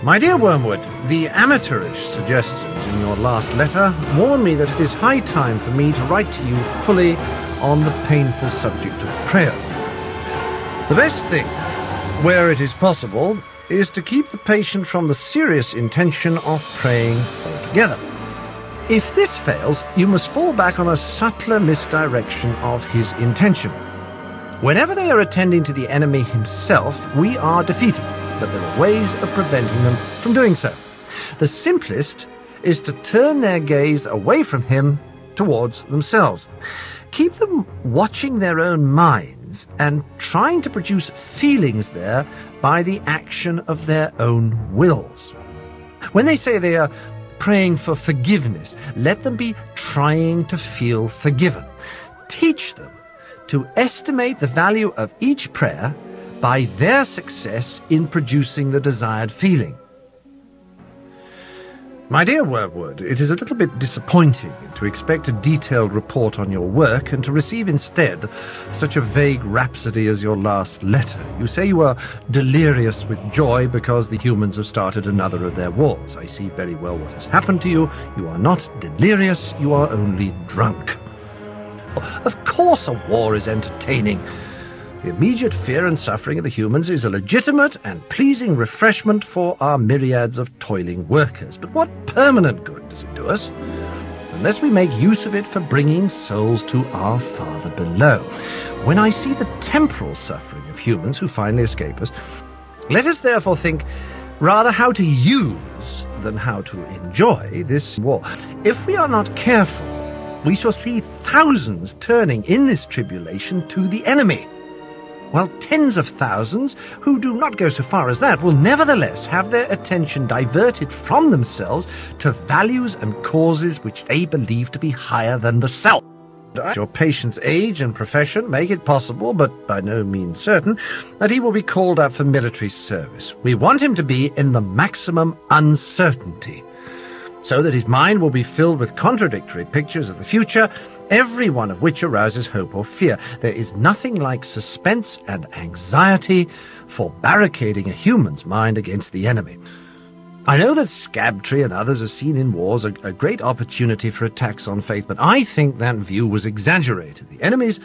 My dear Wormwood, the amateurish suggestions in your last letter warn me that it is high time for me to write to you fully on the painful subject of prayer. The best thing, where it is possible, is to keep the patient from the serious intention of praying altogether. If this fails, you must fall back on a subtler misdirection of his intention. Whenever they are attending to the enemy himself, we are defeated, but there are ways of preventing them from doing so. The simplest is to turn their gaze away from him towards themselves. Keep them watching their own minds and trying to produce feelings there by the action of their own wills. When they say they are praying for forgiveness, let them be trying to feel forgiven. Teach them to estimate the value of each prayer by their success in producing the desired feeling. My dear Wormwood, it is a little bit disappointing to expect a detailed report on your work and to receive instead such a vague rhapsody as your last letter. You say you are delirious with joy because the humans have started another of their wars. I see very well what has happened to you. You are not delirious, you are only drunk. Of course a war is entertaining. The immediate fear and suffering of the humans is a legitimate and pleasing refreshment for our myriads of toiling workers. But what permanent good does it do us, unless we make use of it for bringing souls to our Father below? When I see the temporal suffering of humans who finally escape us, let us therefore think rather how to use than how to enjoy this war. If we are not careful, we shall see thousands turning in this tribulation to the enemy, while tens of thousands, who do not go so far as that, will nevertheless have their attention diverted from themselves to values and causes which they believe to be higher than the self. Your patient's age and profession make it possible, but by no means certain, that he will be called up for military service. We want him to be in the maximum uncertainty, so that his mind will be filled with contradictory pictures of the future, every one of which arouses hope or fear. There is nothing like suspense and anxiety for barricading a human's mind against the enemy. I know that Scabtree and others have seen in wars a great opportunity for attacks on faith, but I think that view was exaggerated. The enemy's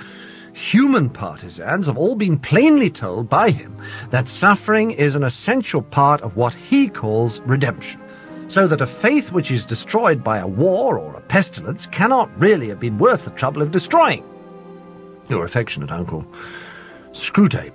human partisans have all been plainly told by him that suffering is an essential part of what he calls redemption, so that a faith which is destroyed by a war or a pestilence cannot really have been worth the trouble of destroying. Your affectionate uncle, Screwtape.